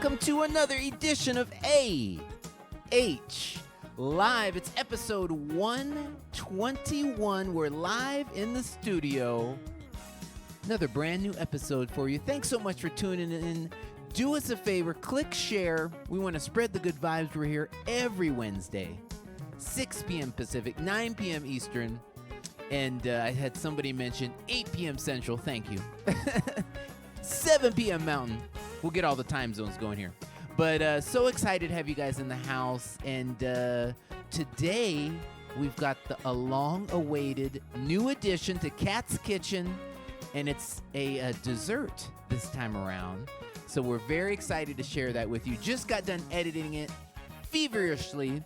welcome to another edition of AH Live. It's episode 121. We're live in the studio. Another brand new episode for you. Thanks so much for tuning in. Do us a favor, click share. We want to spread the good vibes. We're here every Wednesday, 6 p.m. Pacific, 9 p.m. Eastern. And I had somebody mention 8 p.m. Central. Thank you. 7 p.m. Mountain. We'll get all the time zones going here. But so excited to have you guys in the house. And today we've got a long-awaited new addition to Cat's Kitchen. And it's a dessert this time around. So we're very excited to share that with you. Just got done editing it feverishly.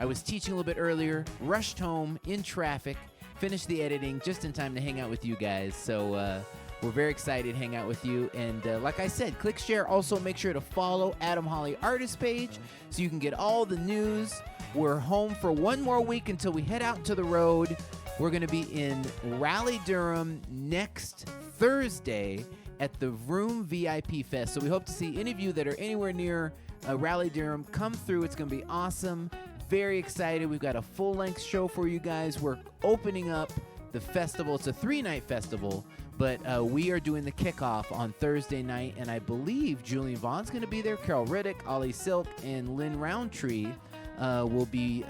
I was teaching a little bit earlier, rushed home in traffic, finished the editing just in time to hang out with you guys. So we're very excited to hang out with you. And like I said, click share. Also, make sure to follow Adam Holly Artist page so you can get all the news. We're home for one more week until we head out to the road. We're going to be in Raleigh-Durham next Thursday at the Vroom VIP Fest. So we hope to see any of you that are anywhere near Raleigh-Durham come through. It's going to be awesome. Very excited. We've got a full-length show for you guys. We're opening up the festival. It's a 3-night festival, but we are doing the kickoff on Thursday night, and I believe Julian Vaughn's going to be there. Carol Riddick, Ollie Silk, and Lynn Roundtree will be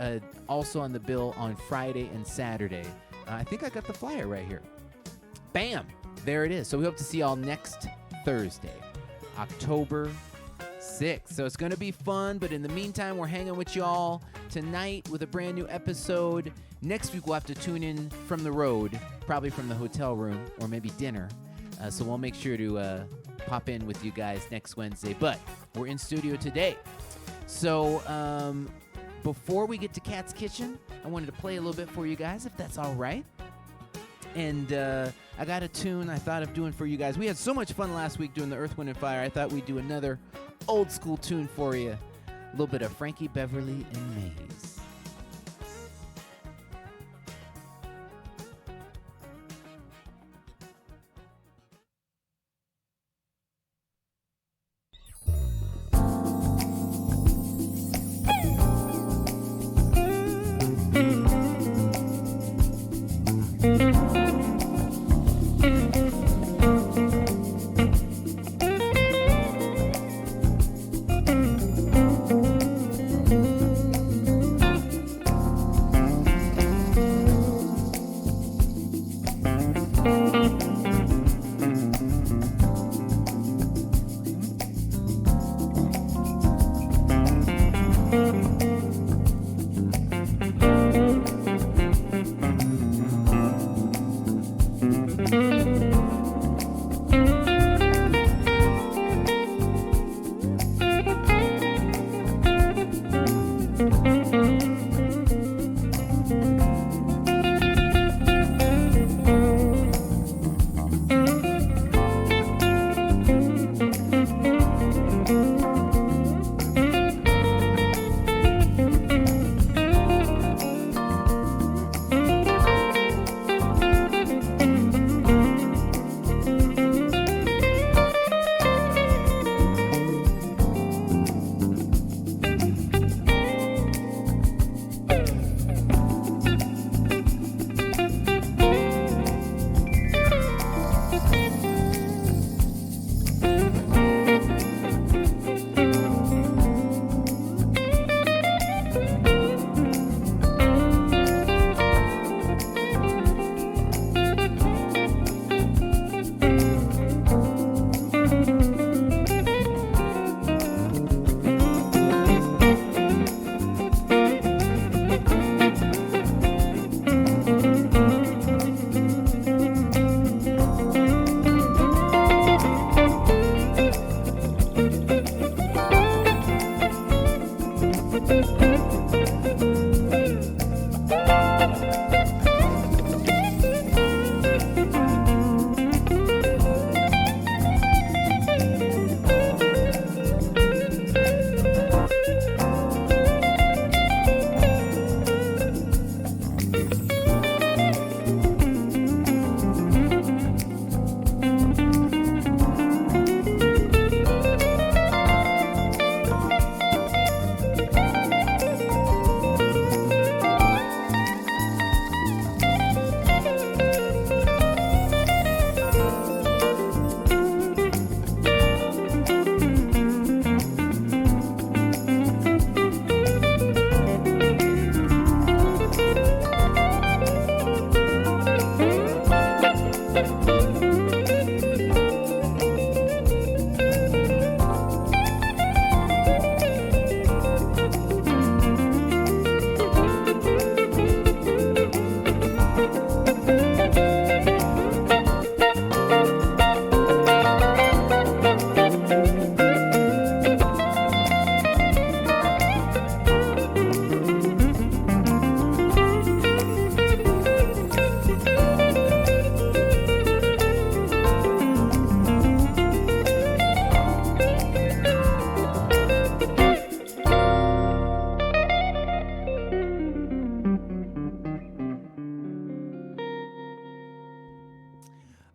also on the bill on Friday and Saturday. I think I got the flyer right here. Bam! There it is. So we hope to see y'all next Thursday, October 6th. So it's going to be fun, but in the meantime, we're hanging with y'all tonight with a brand new episode. Next week, we'll have to tune in from the road, probably from the hotel room or maybe dinner. So we'll make sure to pop in with you guys next Wednesday. But we're in studio today. So before we get to Cat's Kitchen, I wanted to play a little bit for you guys, if that's all right. And I got a tune I thought of doing for you guys. We had so much fun last week doing the Earth, Wind, and Fire. I thought we'd do another old school tune for you. A little bit of Frankie Beverly and Maze.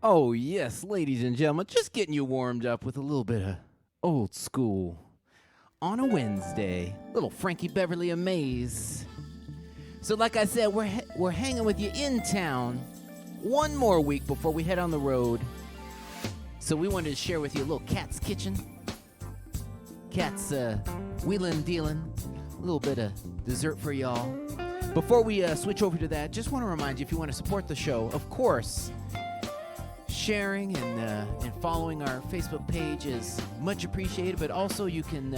Oh, yes, ladies and gentlemen, just getting you warmed up with a little bit of old school. On a Wednesday, little Frankie Beverly Amaze. So like I said, we're hanging with you in town one more week before we head on the road. So we wanted to share with you a little Cat's Kitchen. Cat's wheeling and dealing. A little bit of dessert for y'all. Before we switch over to that, just want to remind you, if you want to support the show, of course, sharing and following our Facebook page is much appreciated, but also you can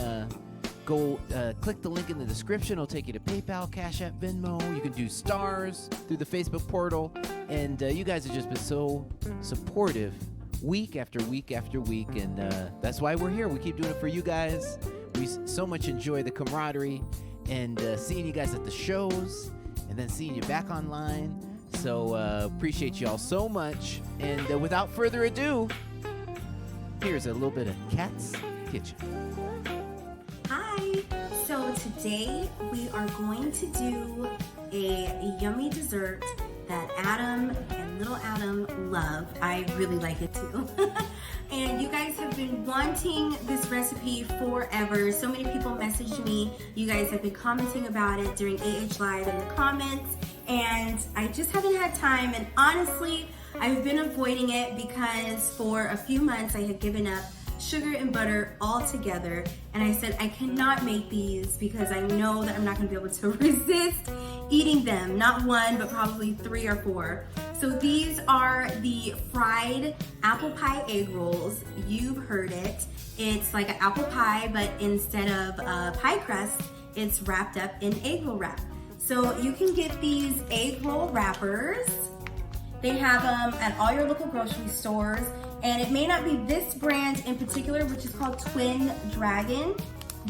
go click the link in the description. It'll take you to PayPal, Cash App, Venmo. You can do stars through the Facebook portal, and you guys have just been so supportive week after week after week, and that's why we're here. We keep doing it for you guys. We so much enjoy the camaraderie and seeing you guys at the shows and then seeing you back online. So appreciate you all so much. And without further ado, here's a little bit of Cat's Kitchen. Hi. So today we are going to do a yummy dessert that Adam and little Adam love. I really like it too. And you guys have been wanting this recipe forever. So many people messaged me. You guys have been commenting about it during AH Live in the comments. And I just haven't had time. And honestly, I've been avoiding it because for a few months I had given up sugar and butter all together. And I said, I cannot make these because I know that I'm not gonna be able to resist eating them. Not one, but probably 3 or 4. So these are the fried apple pie egg rolls. You've heard it. It's like an apple pie, but instead of pie crust, it's wrapped up in egg roll wrap. So you can get these egg roll wrappers. They have them at all your local grocery stores. And it may not be this brand in particular, which is called Twin Dragon,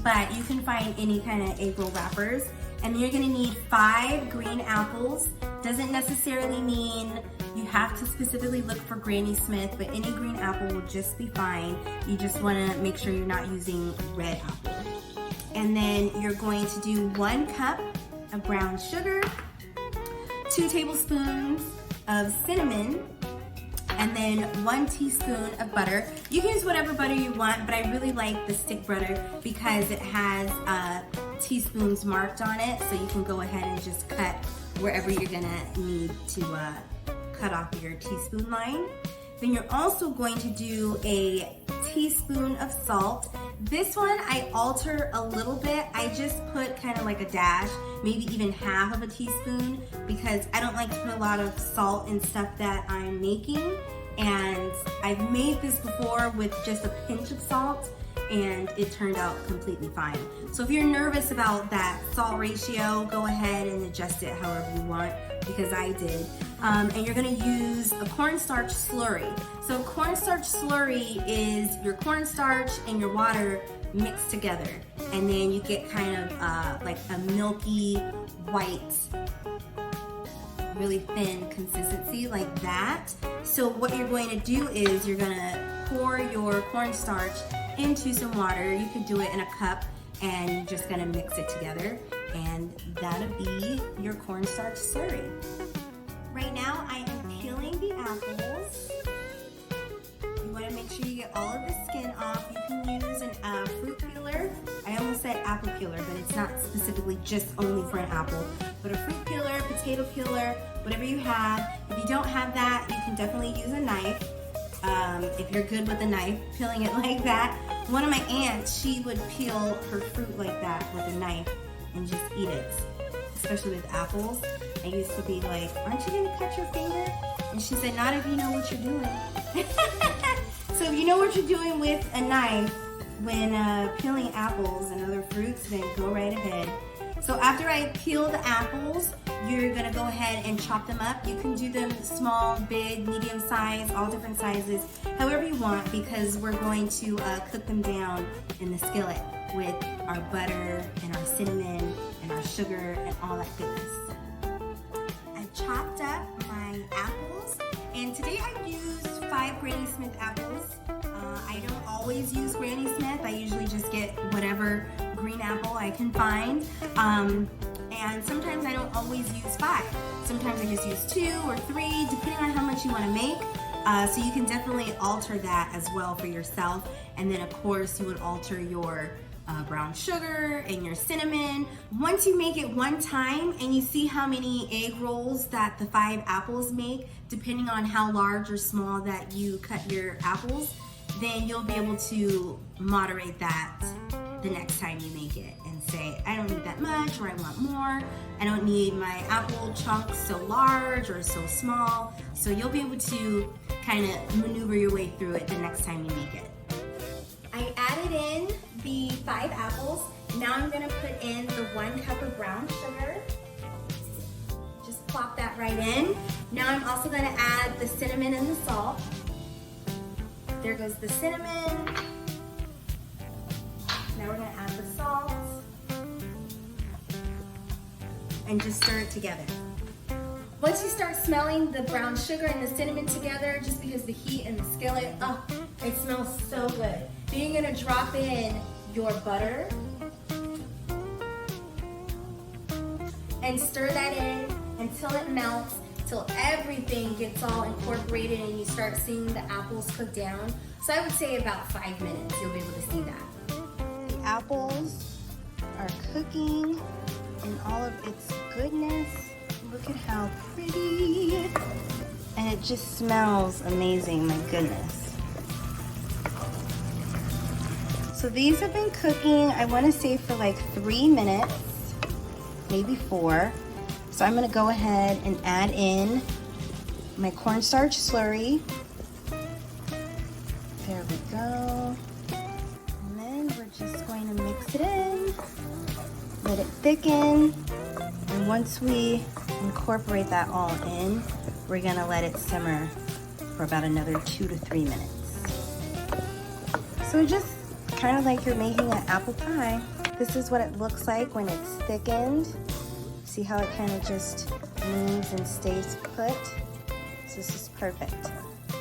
but you can find any kind of egg roll wrappers. And you're gonna need 5 green apples. Doesn't necessarily mean you have to specifically look for Granny Smith, but any green apple will just be fine. You just wanna make sure you're not using red apple. And then you're going to do 1 cup of brown sugar, 2 tablespoons of cinnamon, and then 1 teaspoon of butter. You can use whatever butter you want, but I really like the stick butter because it has teaspoons marked on it, so you can go ahead and just cut wherever you're gonna need to cut off your teaspoon line. Then you're also going to do a teaspoon of salt. This one I alter a little bit. I just put kind of like a dash, maybe even half of a teaspoon, because I don't like to put a lot of salt in stuff that I'm making. And I've made this before with just a pinch of salt, and it turned out completely fine. So if you're nervous about that salt ratio, go ahead and adjust it however you want, because I did. And you're gonna use a cornstarch slurry. So cornstarch slurry is your cornstarch and your water mixed together. And then you get kind of like a milky white, really thin consistency like that. So what you're going to do is you're gonna pour your cornstarch into some water. You could do it in a cup, and you're just gonna mix it together, and that'll be your cornstarch slurry. Right now I am peeling the apples. You wanna make sure you get all of the skin off. You can use a fruit peeler. I almost said apple peeler, but it's not specifically just only for an apple. But a fruit peeler, potato peeler, whatever you have. If you don't have that, you can definitely use a knife. If you're good with a knife, peeling it like that. One of my aunts, she would peel her fruit like that with a knife and just eat it, especially with apples. I used to be like, aren't you gonna cut your finger? And she said, not if you know what you're doing. So if you know what you're doing with a knife when peeling apples and other fruits, then go right ahead. So after I peel the apples, you're gonna go ahead and chop them up. You can do them small, big, medium size, all different sizes, however you want, because we're going to cook them down in the skillet with our butter and our cinnamon and our sugar and all that goodness. I've chopped up my apples, and today I used 5 Granny Smith apples. I don't always use Granny Smith. I usually just get whatever green apple I can find. And sometimes I don't always use 5. Sometimes I just use 2 or 3, depending on how much you want to make. So you can definitely alter that as well for yourself. And then of course you would alter your brown sugar and your cinnamon. Once you make it one time and you see how many egg rolls that the 5 apples make, depending on how large or small that you cut your apples, then you'll be able to moderate that the next time you make it and say, I don't need that much, or I want more. I don't need my apple chunks so large or so small. So you'll be able to kind of maneuver your way through it the next time you make it. I added in the 5 apples. Now I'm gonna put in the 1 cup of brown sugar. Just plop that right in. Now I'm also gonna add the cinnamon and the salt. There goes the cinnamon. Now we're gonna add the salt. And just stir it together. Once you start smelling the brown sugar and the cinnamon together, just because the heat and the skillet, oh, it smells so good. Then you're gonna drop in your butter and stir that in until it melts, till everything gets all incorporated and you start seeing the apples cook down. So I would say about 5 minutes, you'll be able to see that. The apples are cooking in all of its goodness. Look at how pretty. And it just smells amazing, my goodness. So these have been cooking, I want to say for like 3 minutes, maybe 4. So I'm going to go ahead and add in my cornstarch slurry. There we go. And then we're just going to mix it in, let it thicken. And once we incorporate that all in, we're going to let it simmer for about another 2 to 3 minutes. So just kind of like you're making an apple pie. This is what it looks like when it's thickened. See how it kind of just moves and stays put? So this is perfect.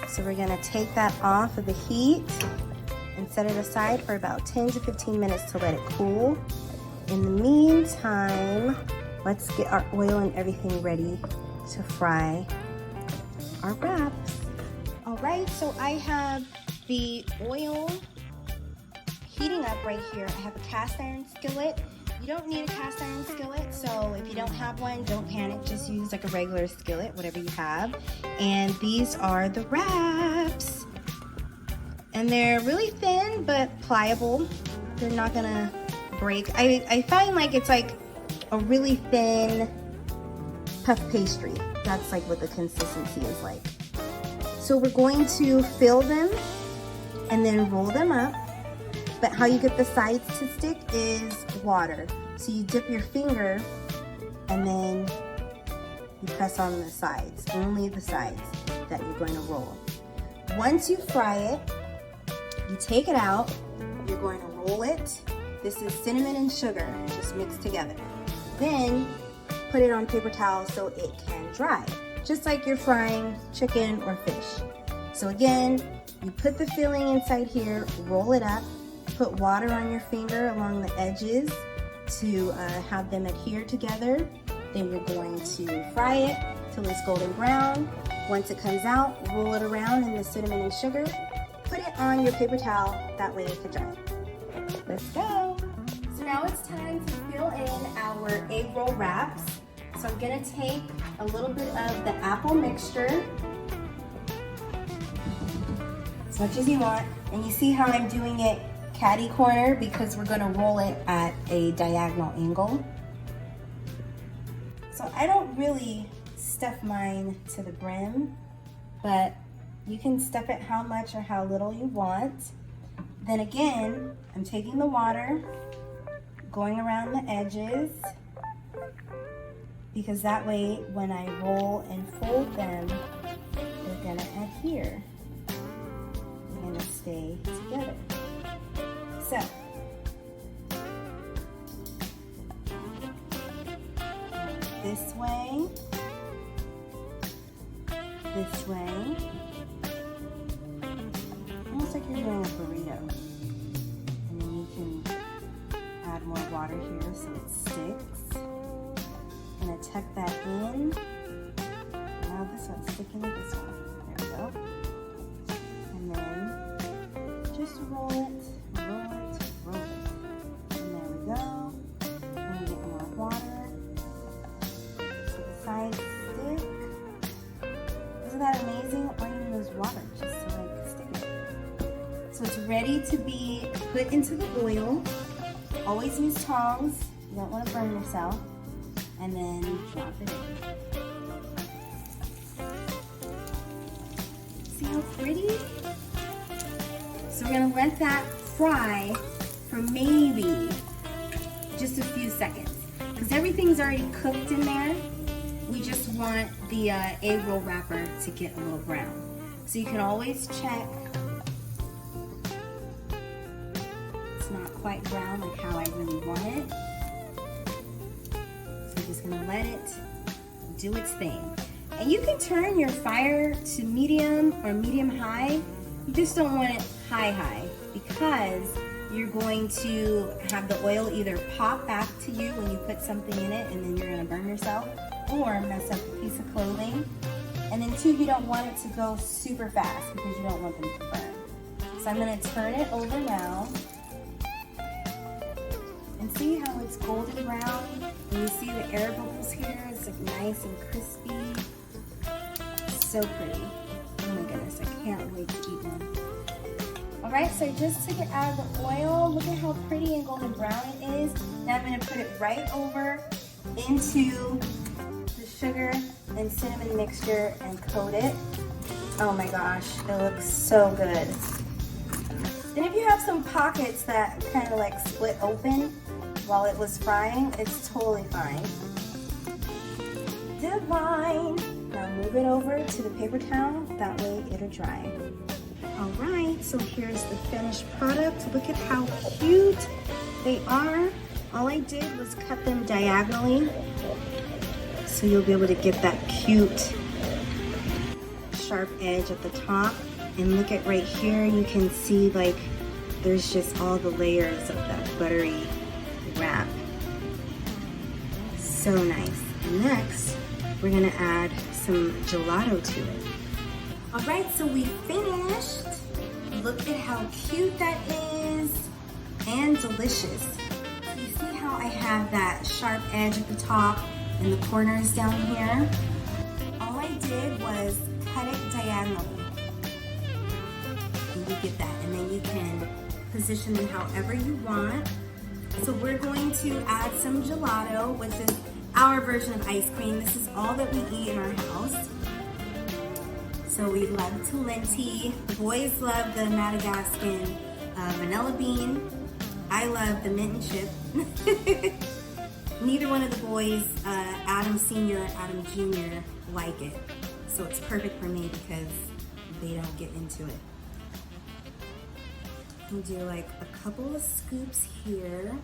So we're gonna take that off of the heat and set it aside for about 10 to 15 minutes to let it cool. In the meantime, let's get our oil and everything ready to fry our wraps. All right, so I have the oil heating up right here. I have a cast iron skillet. You don't need a cast iron skillet, so if you don't have one, don't panic. Just use like a regular skillet, whatever you have. And these are the wraps. And they're really thin, but pliable. They're not gonna break. I find like it's like a really thin puff pastry. That's like what the consistency is like. So we're going to fill them and then roll them up. But how you get the sides to stick is water. So you dip your finger and then you press on the sides, only the sides that you're going to roll. Once you fry it, you take it out, you're going to roll it. This is cinnamon and sugar, just mixed together. Then put it on paper towel so it can dry, just like you're frying chicken or fish. So again, you put the filling inside here, roll it up, put water on your finger along the edges to have them adhere together. Then you're going to fry it till it's golden brown. Once it comes out, roll it around in the cinnamon and sugar. Put it on your paper towel, that way it can dry. Let's go. So now it's time to fill in our egg roll wraps. So I'm gonna take a little bit of the apple mixture, as much as you want. And you see how I'm doing it catty corner because we're gonna roll it at a diagonal angle. So I don't really stuff mine to the brim, but you can stuff it how much or how little you want. Then again, I'm taking the water, going around the edges, because that way when I roll and fold them, they're gonna adhere. They're gonna stay together. So, this way, almost like you're doing a burrito. And then you can add more water here so it sticks. I'm gonna tuck that in. Now this one's sticking with this one. There we go. that amazing? All you need is water just to like stick it. So it's ready to be put into the oil. Always use tongs. You don't want to burn yourself. And then drop it in. See how pretty? So we're gonna let that fry for maybe just a few seconds. Because everything's already cooked in there. We just want the egg roll wrapper to get a little brown. So you can always check. It's not quite brown like how I really want it. So I'm just gonna let it do its thing. And you can turn your fire to medium or medium high. You just don't want it high because you're going to have the oil either pop back to you when you put something in it and then you're gonna burn yourself, or mess up a piece of clothing. And then two, you don't want it to go super fast because you don't want them to burn. So I'm gonna turn it over now. And see how it's golden brown? And you see the air bubbles here? It's like nice and crispy. So pretty. Oh my goodness, I can't wait to eat one. All right, so I just took it out of the oil. Look at how pretty and golden brown it is. Now I'm gonna put it right over into the sugar and cinnamon mixture and coat it. Oh my gosh, it looks so good. And if you have some pockets that kind of like split open while it was frying, it's totally fine. Divine. Now move it over to the paper towel, that way it'll dry. All right, so here's the finished product. Look at how cute they are. All I did was cut them diagonally, so you'll be able to get that cute, sharp edge at the top. And look at right here, you can see like there's just all the layers of that buttery wrap. So nice. Next, we're gonna add some gelato to it. All right, so we finished. Look at how cute that is and delicious. You see how I have that sharp edge at the top and the corners down here? All I did was cut it diagonally. And you get that, and then you can position them however you want. So we're going to add some gelato, which is our version of ice cream. This is all that we eat in our house. So we love Talenti. The boys love the Madagascan vanilla bean. I love the mint and chip. Neither one of the boys, Adam Sr. and Adam Jr., like it. So it's perfect for me because they don't get into it. We'll do like a couple of scoops here.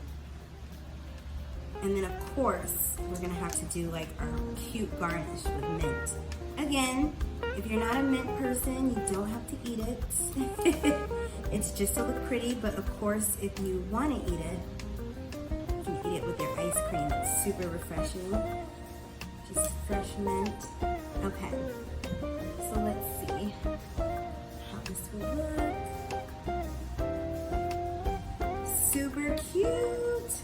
And then of course, we're gonna have to do like our cute garnish with mint. Again, if you're not a mint person, you don't have to eat it. It's just to look pretty, but of course, if you want to eat it, you can eat it with your ice cream. It's super refreshing. Just fresh mint. Okay, so let's see how this will look. Super cute.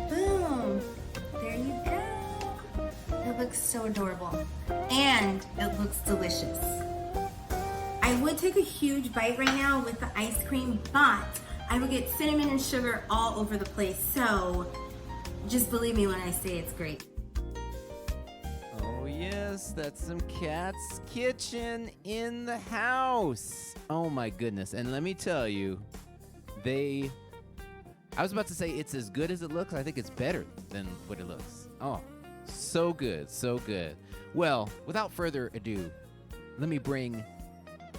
Boom. There you go. It looks so adorable. And it looks delicious. I would take a huge bite right now with the ice cream, but I would get cinnamon and sugar all over the place. So just believe me when I say it's great. Oh yes, that's some Cat's Kitchen in the house. Oh my goodness. And let me tell you, I was about to say it's as good as it looks. I think it's better than what it looks. Oh, so good, so good. Well, without further ado, let me bring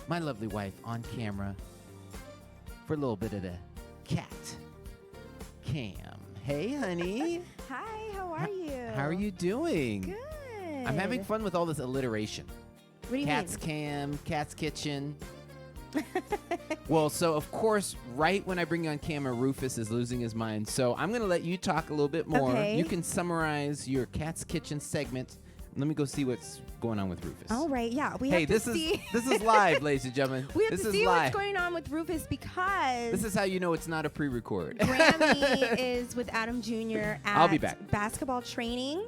my lovely wife on camera for a little bit of the cat cam. Hey, honey. Hi, how are you? How are you doing? Good. I'm having fun with all this alliteration. What do you Cat's cam, Cat's kitchen. Well, so of course, right when I bring you on camera, Rufus is losing his mind. So I'm going to let you talk a little bit more. Okay. You can summarize your Cat's Kitchen segment. Let me go see what's going on with Rufus. All right, yeah. This is live, ladies and gentlemen. We have this to is see live. what's going on with Rufus because This is how you know it's not a pre-record. Grammy is with Adam Jr. at I'll be back. basketball training.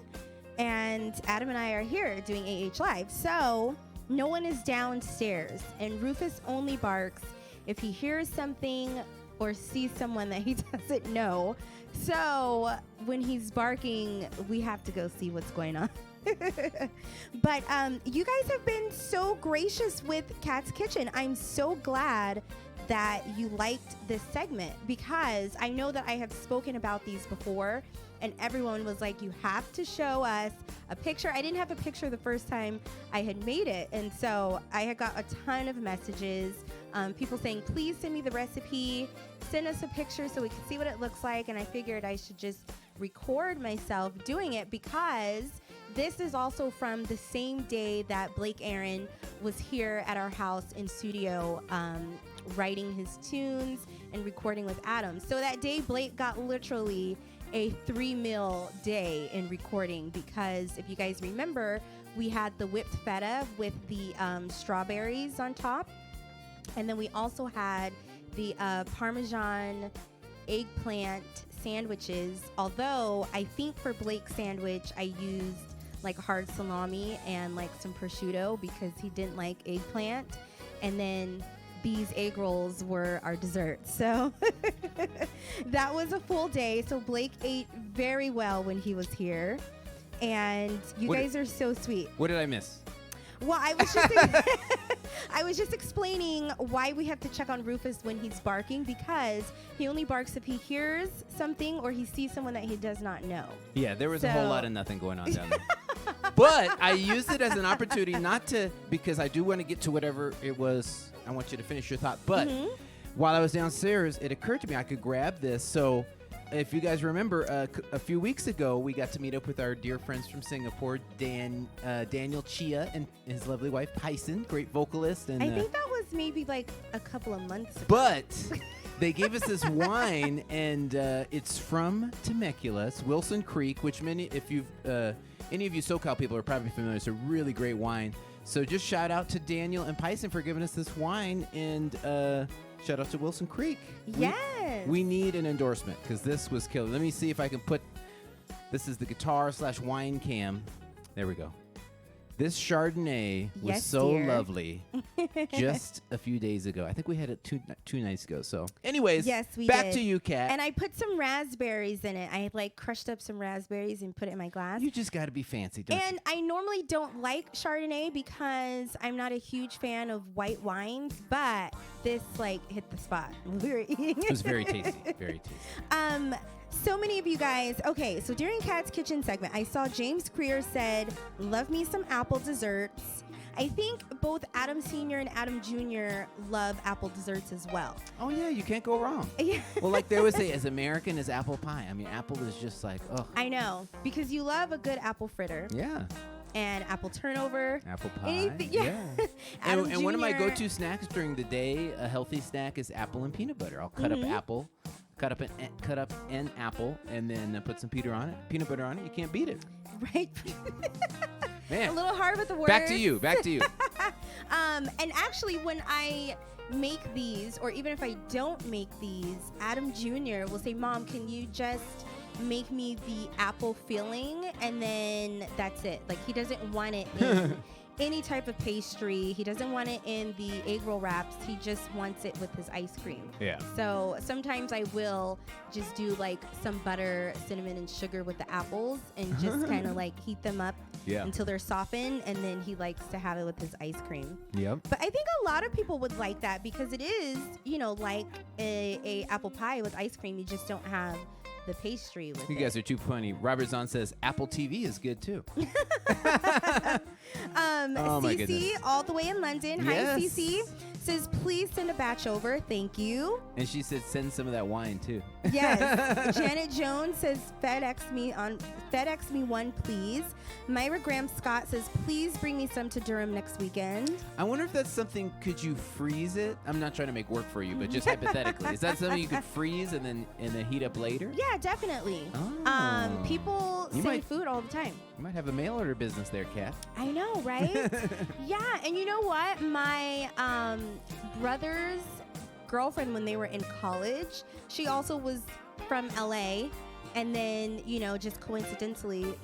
and Adam and I are here doing AH Live. So no one is downstairs, and Rufus only barks if he hears something or sees someone that he doesn't know. So when he's barking, we have to go see what's going on. But you guys have been so gracious with Cat's Kitchen. I'm so glad that you liked this segment, because I know that I have spoken about these before, and everyone was like, you have to show us a picture. I didn't have a picture the first time I had made it, and so I had got a ton of messages, people saying, please send me the recipe, send us a picture so we can see what it looks like. And I figured I should just record myself doing it, because this is also from the same day that Blake Aaron was here at our house in studio, writing his tunes and recording with Adam. So that day, Blake got literally a 3-meal day in recording, because if you guys remember, we had the whipped feta with the strawberries on top, and then we also had the Parmesan eggplant sandwiches. Although I think for Blake's sandwich, I used like hard salami and like some prosciutto, because he didn't like eggplant. And then these egg rolls were our dessert. So that was a full day. So Blake ate very well when he was here. And you guys are so sweet. What did I miss? Well, I was just I was just explaining why we have to check on Rufus when he's barking, because he only barks if he hears something or he sees someone that he does not know. Yeah, there was a whole lot of nothing going on down there. But I used it as an opportunity because I do want to get to whatever it was. I want you to finish your thought. But while I was downstairs, it occurred to me I could grab this. So if you guys remember, a few weeks ago, we got to meet up with our dear friends from Singapore, Daniel Chia and his lovely wife, Pyson, great vocalist. And I think that was maybe like a couple of months ago. But they gave us this wine, and it's from Temecula. It's Wilson Creek, which any of you SoCal people are probably familiar. It's a really great wine. So just shout out to Daniel and Pyson for giving us this wine, and shout out to Wilson Creek. Yes. We need an endorsement, because this was killer. Let me see if I can put, this is the guitar/wine cam. There we go. This Chardonnay was lovely just a few days ago. I think we had it two nights ago. So anyways, yes, we back did. to you, Kat. And I put some raspberries in it. I like crushed up some raspberries and put it in my glass. You just got to be fancy, don't you? And I normally don't like Chardonnay because I'm not a huge fan of white wines, but this like hit the spot when we were eating it. It was very tasty, very tasty. So many of you guys, okay, so during Cat's Kitchen segment, I saw James Creer said, love me some apple desserts. I think both Adam Sr. and Adam Jr. love apple desserts as well. Oh, yeah, you can't go wrong. Yeah. Well, like they always say, as American as apple pie. I mean, apple is just like, oh. I know, because you love a good apple fritter. Yeah. And apple turnover. Apple pie. Anything, yeah. And one of my go-to snacks during the day, a healthy snack, is apple and peanut butter. I'll cut up apple. Cut up an apple, and then put some peanut butter on it. You can't beat it. Right. Man. A little hard with the words. Back to you. And actually, when I make these, or even if I don't make these, Adam Jr. will say, Mom, can you just make me the apple filling? And then that's it. Like, he doesn't want it in any type of pastry. He doesn't want it in the egg roll wraps. He just wants it with his ice cream. Yeah. So sometimes I will just do like some butter, cinnamon, and sugar with the apples and just kind of like heat them up until they're softened. And then he likes to have it with his ice cream. Yep. But I think a lot of people would like that, because it is, like a apple pie with ice cream. You just don't have the pastry with You guys are too funny. Robert Zahn says Apple TV is good too. Oh my goodness. Cece, all the way in London. Yes. Hi, Cece. Says, please send a batch over. Thank you. And she said, send some of that wine too. Yes. Janet Jones says, FedEx me one, please. Myra Graham Scott says, please bring me some to Durham next weekend. I wonder if that's something, could you freeze it? I'm not trying to make work for you, but just hypothetically. Is that something you could freeze and then heat up later? Yeah, definitely. Oh. People send food all the time. You might have a mail order business there, Kat. I know, right? Yeah, and you know what? My brother's girlfriend, when they were in college, she also was from LA, and then, just coincidentally,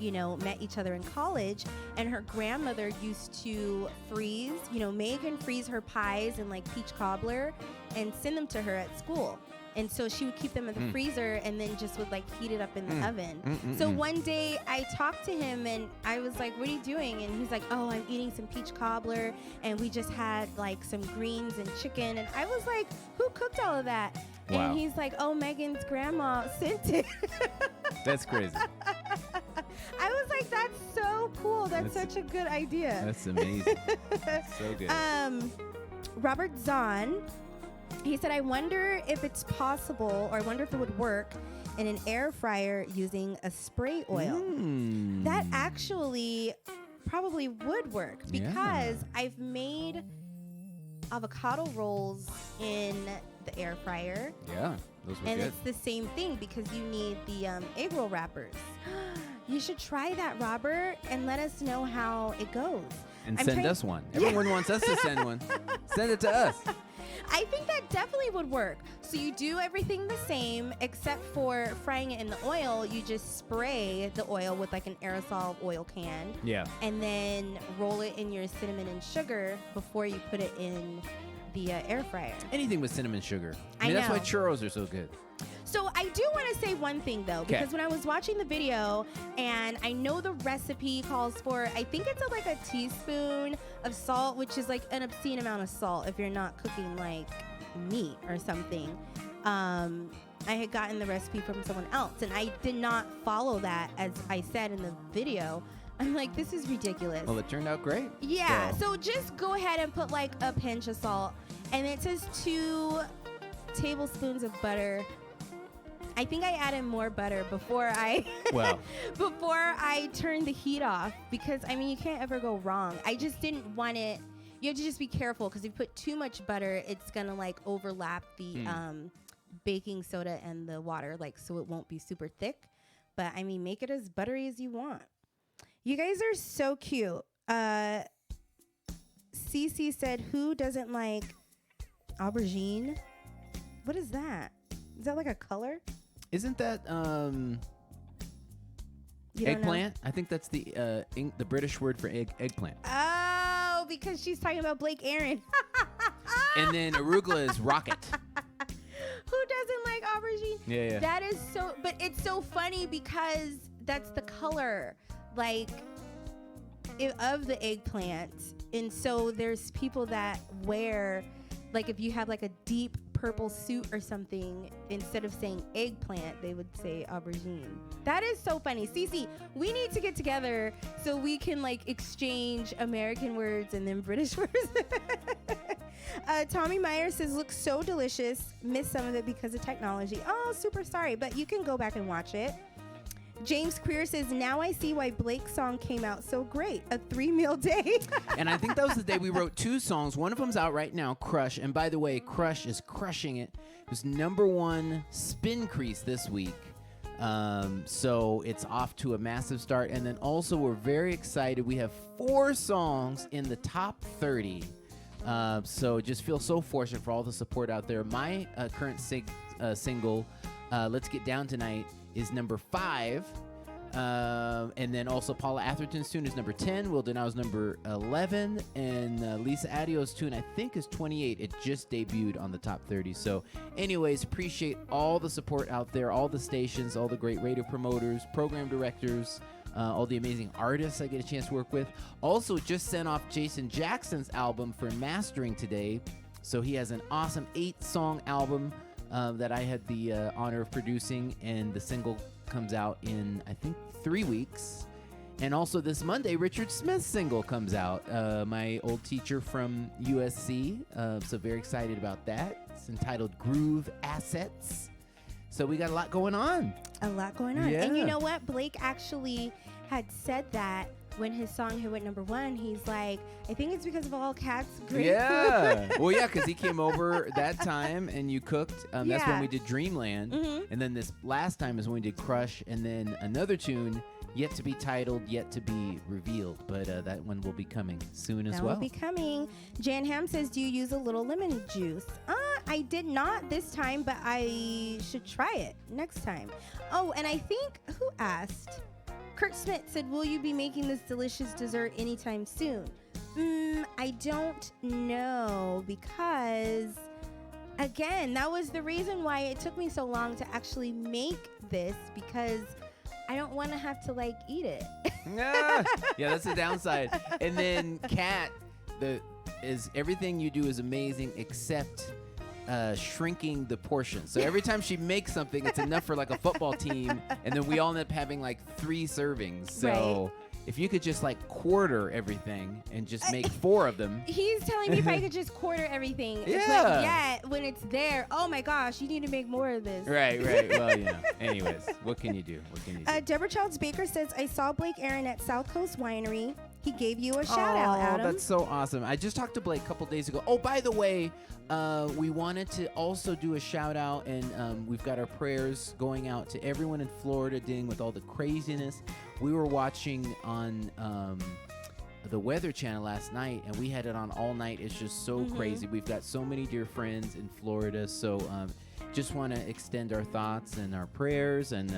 met each other in college. And her grandmother used to freeze, Megan freeze her pies and like peach cobbler and send them to her at school. And so she would keep them in the freezer and then just would like heat it up in the oven. So one day I talked to him and I was like, what are you doing? And he's like, oh, I'm eating some peach cobbler and we just had like some greens and chicken. And I was like, who cooked all of that? Wow. And he's like, oh, Megan's grandma sent it. That's crazy. I was like, that's so cool. That's such a good idea. That's amazing. So good. Robert Zahn, he said, I wonder if it's possible, or I wonder if it would work in an air fryer using a spray oil. That actually probably would work because I've made avocado rolls in the air fryer. Yeah, those were and good. it's the same thing because you need the egg roll wrappers. You should try that, Robert, and let us know how it goes. And send us one. Everyone wants us to send one. Send it to us. I think that definitely would work. So you do everything the same except for frying it in the oil. You just spray the oil with like an aerosol oil can. Yeah. And then roll it in your cinnamon and sugar before you put it in the air fryer. Anything with cinnamon sugar. I That's know. why churros are so good. So I do want to say one thing though, because when I was watching the video and I know the recipe calls for, I think it's like a teaspoon of salt, which is like an obscene amount of salt if you're not cooking like meat or something. I had gotten the recipe from someone else and I did not follow that as I said in the video. I'm like, this is ridiculous. Well, it turned out great. Yeah, so just go ahead and put like a pinch of salt. And it says 2 tablespoons of butter. I think I added more butter before I turned the heat off because I mean you can't ever go wrong. I just didn't want it. You have to just be careful because if you put too much butter, it's gonna like overlap the baking soda and the water, like so it won't be super thick. But I mean, make it as buttery as you want. You guys are so cute. Cece said, "Who doesn't like aubergine?" What is that? Is that like a color? Isn't that eggplant? I think that's the British word for eggplant. Oh, because she's talking about Blake Aaron. And then arugula is rocket. Who doesn't like aubergine? Yeah. That is so, but it's so funny because that's the color, like, of the eggplant. And so there's people that wear, like, if you have like a deep purple suit or something, instead of saying eggplant, they would say aubergine. That is so funny. Cece, we need to get together so we can like exchange American words and then British words. Tommy Meyer says, looks so delicious. Missed some of it because of technology. Oh, super sorry, but you can go back and watch it. James Queer says, now I see why Blake's song came out so great. A 3-meal day. And I think that was the day we wrote 2 songs. One of them's out right now, Crush. And by the way, Crush is crushing it. It was #1 spin crease this week. So it's off to a massive start. And then also we're very excited. We have 4 songs in the top 30. So just feel so fortunate for all the support out there. My current single, Let's Get Down Tonight, is #5. And then also Paula Atherton's tune is #10. Will Denau's #11. And Lisa Adio's tune, I think, is 28. It just debuted on the top 30. So anyways, appreciate all the support out there, all the stations, all the great radio promoters, program directors, all the amazing artists I get a chance to work with. Also just sent off Jason Jackson's album for mastering today. So he has an awesome 8-song album that I had the honor of producing, and the single comes out in, I think, 3 weeks. And also this Monday, Richard Smith's single comes out, my old teacher from USC. So very excited about that. It's entitled Groove Assets. So we got a lot going on. A lot going on. Yeah. And you know what? Blake actually had said that when his song hit #1, he's like, I think it's because of all Cat's great Yeah. food. Well, yeah, because he came over that time and you cooked. That's when Yeah. we did Dreamland. And then this last time is when we did Crush. And then another tune, yet to be titled, yet to be revealed. But that one will be coming soon as well. That will be coming. Jan Ham says, do you use a little lemon juice? I did not this time, but I should try it next time. Oh, and I think, who asked? Kurt Smith said, will you be making this delicious dessert anytime soon? I don't know, because, again, that was the reason why it took me so long to actually make this, because I don't want to have to, like, eat it. Yeah, that's the downside. And then Kat, everything you do is amazing except shrinking the portion. So every time she makes something, it's enough for like a football team, and then we all end up having like 3 servings. So if you could just like quarter everything and just make 4 of them. He's telling me if I could just quarter everything. Yeah. But when it's there, oh my gosh, you need to make more of this. Right. Well, anyways, what can you do? Deborah Childs Baker says, I saw Blake Aaron at South Coast Winery. He gave you a shout out, Adam. That's so awesome. I just talked to Blake a couple days ago. Oh, by the way, we wanted to also do a shout out, and we've got our prayers going out to everyone in Florida dealing with all the craziness. We were watching on the Weather Channel last night, and we had it on all night. It's just so crazy. We've got so many dear friends in Florida, so just want to extend our thoughts and our prayers and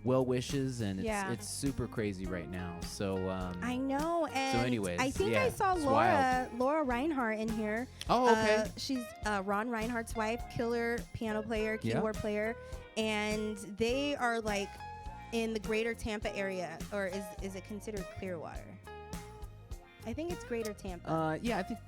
well wishes, and it's super crazy right now. So I know. And so anyways, I think I saw Laura Reinhardt in here. Oh, okay. She's Ron Reinhardt's wife, killer piano player, keyboard player, and they are like in the greater Tampa area, or is it considered Clearwater? I think it's greater Tampa. I think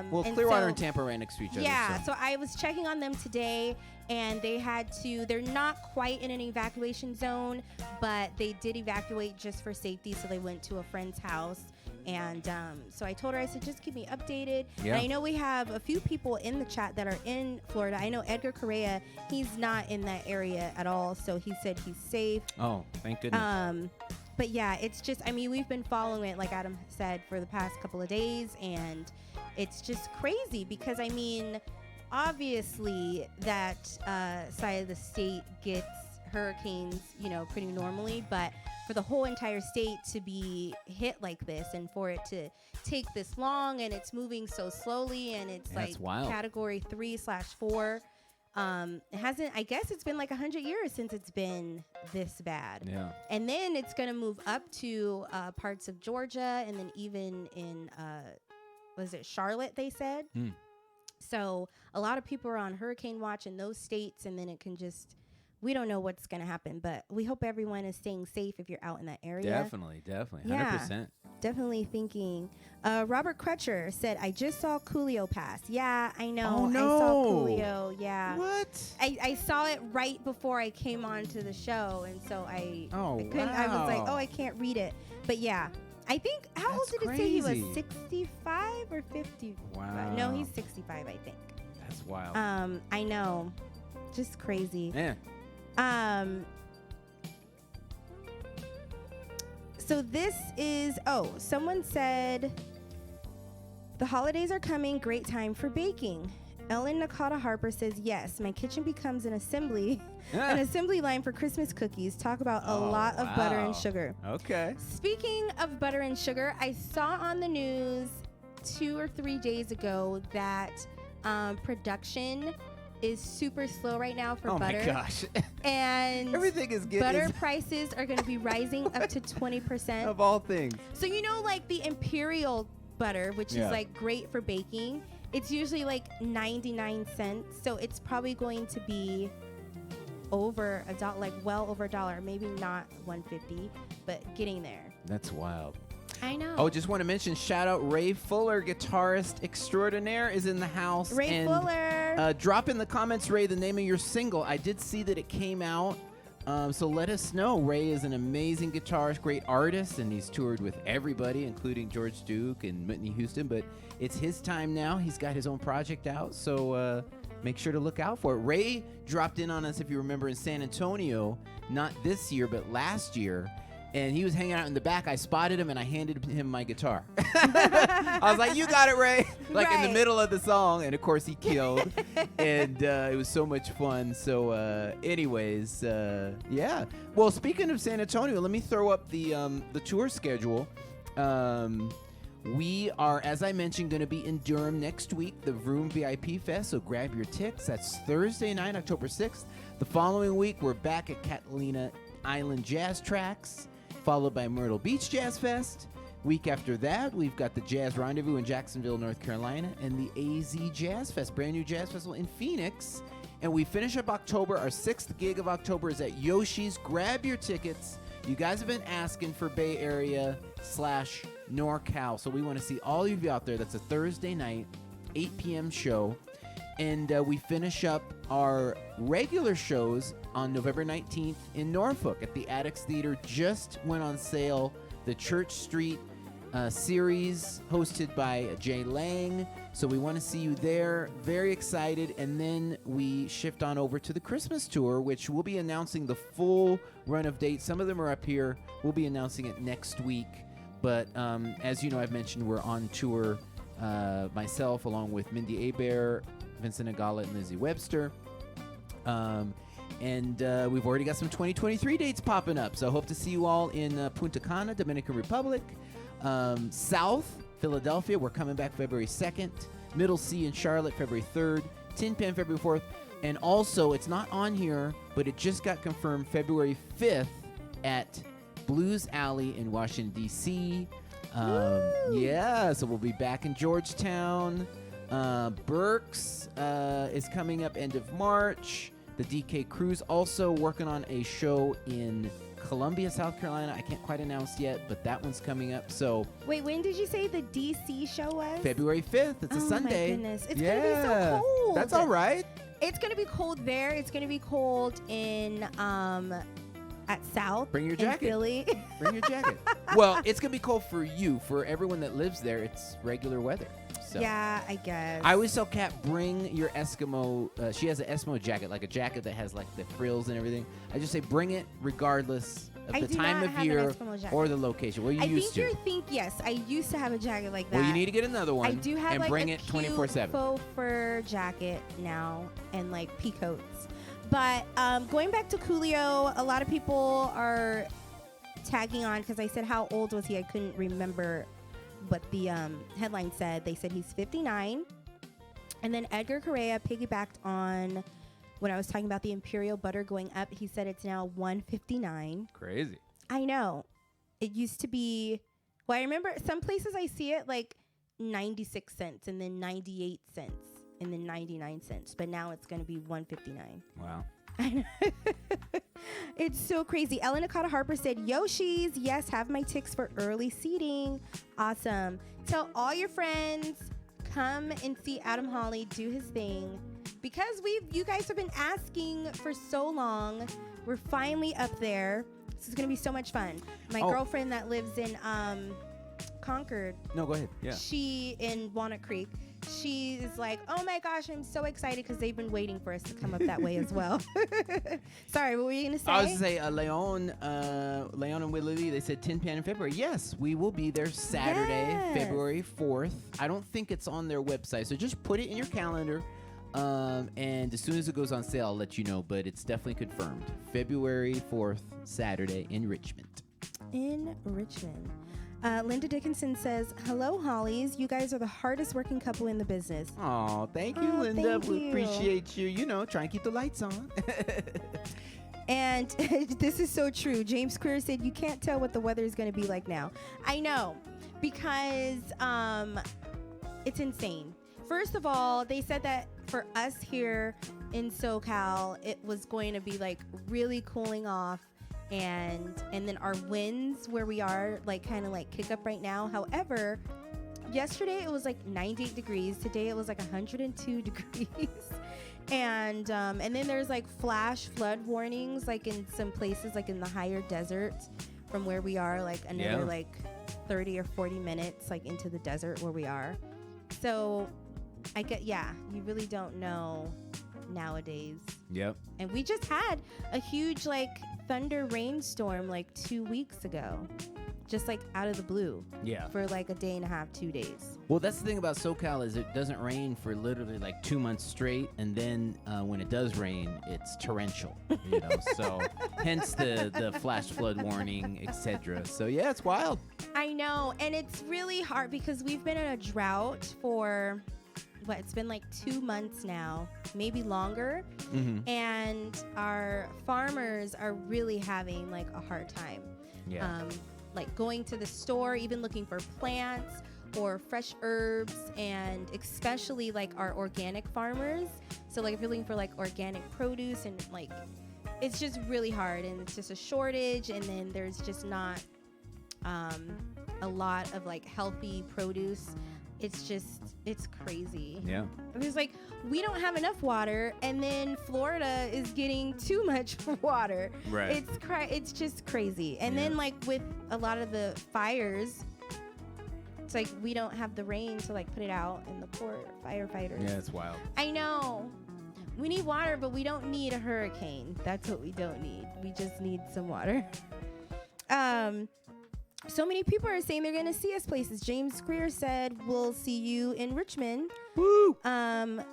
Well, Clearwater and Tampa are right next to each other. Yeah, so I was checking on them today, and they're not quite in an evacuation zone, but they did evacuate just for safety, so they went to a friend's house. And so I told her, I said, just keep me updated. Yeah. And I know we have a few people in the chat that are in Florida. I know Edgar Correa, he's not in that area at all, so he said he's safe. Oh, thank goodness. But yeah, it's just, I mean, we've been following it, like Adam said, for the past couple of days, and it's just crazy because, I mean, obviously that side of the state gets hurricanes, pretty normally, but for the whole entire state to be hit like this and for it to take this long, and it's moving so slowly, and it's like wild. Category 3/4. It hasn't, I guess it's been like 100 years since it's been this bad. Yeah. And then it's going to move up to parts of Georgia, and then even in, was it Charlotte, they said? So a lot of people are on hurricane watch in those states, and then it can just, we don't know what's going to happen, but we hope everyone is staying safe if you're out in that area. Definitely. 100%. Yeah, definitely thinking. Robert Crutcher said, I just saw Coolio pass. Yeah, I know. Oh, no. I saw Coolio. Yeah. What? I saw it right before I came on to the show, and so I couldn't. I was like, I can't read it. But yeah, I think, how old did it say he was? 65 or 50? Wow. No, he's 65, I think. That's wild. I know. Just crazy. Yeah. So this is, someone said, the holidays are coming, great time for baking. Ellen Nakata Harper says, yes, my kitchen becomes an assembly line for Christmas cookies. Talk about a lot of butter and sugar. Okay. Speaking of butter and sugar, I saw on the news 2 or 3 days ago that production is super slow right now for butter. Oh my gosh. And everything is getting butter prices are going to be rising up to 20%. Of all things. So like the imperial butter, which is like great for baking, it's usually like 99 cents. So it's probably going to be over $1, like well over $1, maybe not 150, but getting there. That's wild. I know. Oh, just want to mention, shout out Ray Fuller, guitarist extraordinaire, is in the house. Ray Fuller. Drop in the comments, Ray, the name of your single. I did see that it came out, so let us know. Ray is an amazing guitarist, great artist, and he's toured with everybody, including George Duke and Whitney Houston, but it's his time now. He's got his own project out, so make sure to look out for it. Ray dropped in on us, if you remember, in San Antonio, not this year, but last year. And he was hanging out in the back. I spotted him, and I handed him my guitar. I was like, you got it, Ray. In the middle of the song. And, of course, he killed. And it was so much fun. So, anyways, yeah. Well, speaking of San Antonio, let me throw up the tour schedule. We are, as I mentioned, going to be in Durham next week, the Vroom VIP Fest, so grab your tickets. That's Thursday night, October 6th. The following week, we're back at Catalina Island Jazz Tracks, followed by Myrtle Beach Jazz Fest. Week after that, we've got the Jazz Rendezvous in Jacksonville, North Carolina, and the AZ Jazz Fest, brand new jazz festival in Phoenix. And we finish up October. Our 6th gig of October is at Yoshi's. Grab your tickets. You guys have been asking for Bay Area / NorCal, so we want to see all of you out there. That's a Thursday night, 8 p.m. show. And we finish up our regular shows on November 19th in Norfolk at the Addicts Theater. Just went on sale. The Church Street series hosted by Jay Lang. So we want to see you there. Very excited. And then we shift on over to the Christmas tour, which we'll be announcing the full run of dates. Some of them are up here. We'll be announcing it next week. But as you know, I've mentioned we're on tour, myself along with Mindy Hebert, Vincent Agala, and Lizzie Webster. And we've already got some 2023 dates popping up. So I hope to see you all in Punta Cana, Dominican Republic. South Philadelphia, we're coming back February 2nd. Middle C in Charlotte, February 3rd. Tin Pan, February 4th. And also, it's not on here, but it just got confirmed February 5th at Blues Alley in Washington, D.C. Yeah, so we'll be back in Georgetown. Berks is coming up end of March. The DK Cruise also working on a show in Columbia, South Carolina. I can't quite announce yet, but that one's coming up. So wait, when did you say the DC show was? February 5th. It's a Sunday. Oh my goodness. It's going to be so cold. That's all right. It's going to be cold there. It's going to be cold in at South. Bring your jacket. Philly. Bring your jacket. Well, it's going to be cold for you. For everyone that lives there, it's regular weather. So. Yeah, I guess. I always tell Kat, bring your Eskimo. She has an Eskimo jacket, like a jacket that has like the frills and everything. I just say bring it regardless of the time of year or the location. Well, you used to. Yes, I used to have a jacket like that. Well, you need to get another one. I do have and like bring a it cute 24/7. faux fur jacket now and like peacoats. But going back to Coolio, a lot of people are tagging on because I said how old was he? I couldn't remember. But the headline said, they said he's 59. And then Edgar Correa piggybacked on when I was talking about the Imperial butter going up. He said it's now $1.59. Crazy. I know. It used to be, well, I remember some places I see it like 96 cents and then 98 cents and then 99 cents. But now it's going to be $1.59. Wow. It's so crazy. Ellen Nakata Harper said, Yoshi's, yes, have my ticks for early seating. Awesome. Tell all your friends, come and see Adam Hawley do his thing. Because you guys have been asking for so long. We're finally up there. This is going to be so much fun. My girlfriend that lives in Concord. No, go ahead. Yeah. She in Walnut Creek. She is like, oh my gosh, I'm so excited because they've been waiting for us to come up that way as well. Sorry, what were you going to say? I was going to say, Leon and Willie, they said Tin Pan in February. Yes, we will be there Saturday, February 4th. I don't think it's on their website, so just put it in your calendar. And as soon as it goes on sale, I'll let you know, but it's definitely confirmed. February 4th, Saturday in Richmond. In Richmond. Linda Dickinson says, hello, Hollies. You guys are the hardest working couple in the business. Oh, thank you, Linda. We appreciate you. You know, try and keep the lights on. And this is so true. James Queer said, you can't tell what the weather is going to be like now. I know, because it's insane. First of all, they said that for us here in SoCal, it was going to be like really cooling off. And then our winds where we are like kind of like kick up right now. However, yesterday it was like 98 degrees. Today it was like 102 degrees. And then there's like flash flood warnings like in some places like in the higher desert from where we are, like another like 30 or 40 minutes like into the desert where we are. So you really don't know nowadays. Yep. And we just had a huge like thunder rainstorm like 2 weeks ago. just like out of the blue Yeah. for like a day and a half, 2 days. Well, that's the thing about SoCal is it doesn't rain for literally like 2 months straight, and then when it does rain, it's torrential. So hence the flash flood warning, etc. So yeah, it's wild. I know, and it's really hard because we've been in a drought for it's been like 2 months now, maybe longer, and our farmers are really having like a hard time. Yeah. Like going to the store, even looking for plants or fresh herbs, and especially like our organic farmers. So like if you're looking for like organic produce, and like it's just really hard, and it's just a shortage, and then there's just not a lot of like healthy produce. It's crazy. Yeah. It's like we don't have enough water, and then Florida is getting too much water. Right. It's just crazy. And then like with a lot of the fires, it's like we don't have the rain to like put it out in the poor firefighters. Yeah, it's wild. I know. We need water, but we don't need a hurricane. That's what we don't need. We just need some water. So many people are saying they're going to see us places. James Greer said, we'll see you in Richmond. Woo! And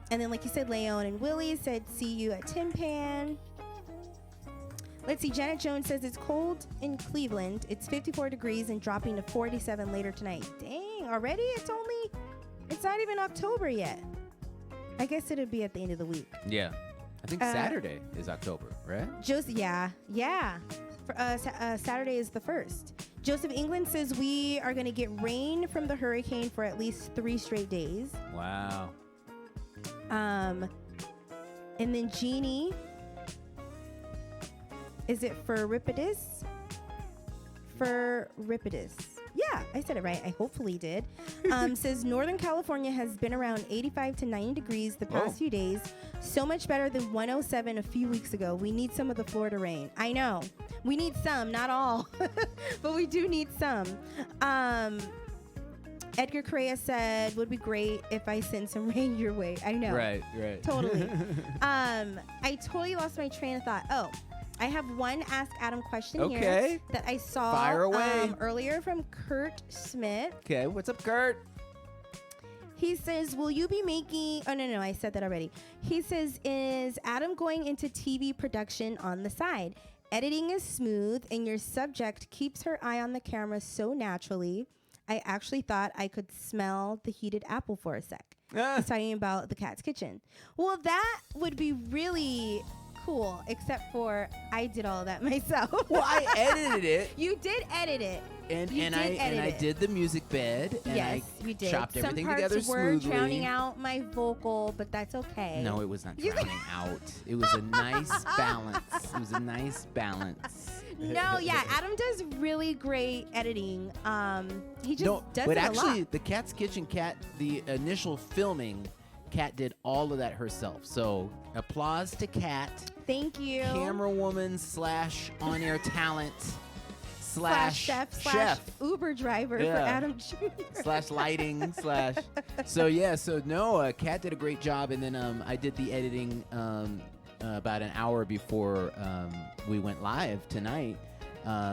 then, like you said, Leon and Willie said, see you at Tin Pan. Let's see. Janet Jones says it's cold in Cleveland. It's 54 degrees and dropping to 47 later tonight. Dang, already? It's not even October yet. I guess it'll be at the end of the week. Yeah. I think Saturday is October, right? Yeah. Saturday is the 1st. Joseph England says we are going to get rain from the hurricane for at least 3 straight days. Wow. And then Jeannie, is it Furipidis? Furipidis. Yeah, I said it right. I hopefully did. Says Northern California has been around 85 to 90 degrees the past few days. So much better than 107 a few weeks ago. We need some of the Florida rain. I know. We need some, not all. But we do need some. Edgar Correa said, would be great if I send some rain your way. I know. Right. Totally. I totally lost my train of thought. Oh, I have one Ask Adam question here that I saw Fire away. Earlier from Kurt Smith. Okay, what's up, Kurt? He says, will you be making... Oh, no, I said that already. He says, is Adam going into TV production on the side? Editing is smooth, and your subject keeps her eye on the camera so naturally. I actually thought I could smell the heated apple for a sec. He's talking about The Cat's Kitchen. Well, that would be really... cool, except for I did all that myself. Well, I edited it. You did edit it. And I did the music bed. And yes, I you did. chopped everything together Some parts were smoothly. drowning out my vocal, but that's okay. No, it was not drowning out. It was a nice balance. No, yeah, Adam does really great editing. He just does but it actually, a lot. The Cat's Kitchen the initial filming, Kat did all of that herself. So applause to Kat. Thank you. Camera woman / on-air talent / chef / Uber driver for Adam Jr. / lighting / So Kat did a great job, and then I did the editing about an hour before we went live tonight.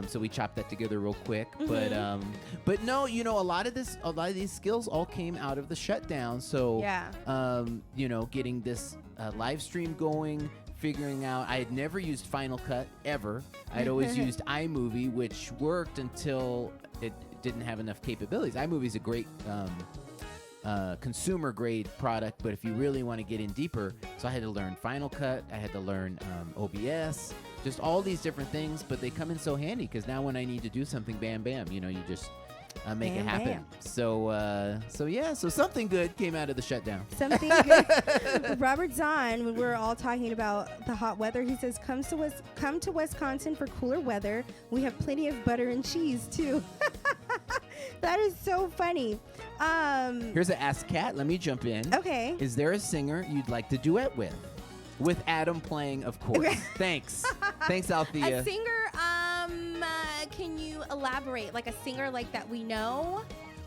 So we chopped that together real quick, but no, a lot of these skills all came out of the shutdown. So getting this live stream going, figuring out. I had never used Final Cut ever. I'd always used iMovie, which worked until it didn't have enough capabilities. iMovie is a great consumer grade product, but if you really want to get in deeper, so I had to learn Final Cut, I had to learn OBS, just all these different things, but they come in so handy because now when I need to do something, bam, bam, you just make it happen. Bam. So something good came out of the shutdown. Something good. Robert Zahn, when we're all talking about the hot weather, he says, come to Wisconsin for cooler weather. We have plenty of butter and cheese too. That is so funny. Here's an Ask Kat. Let me jump in. Okay. Is there a singer you'd like to duet with? With Adam playing, of course. Thanks, Althea. A singer, can you elaborate? Like a singer like that we know?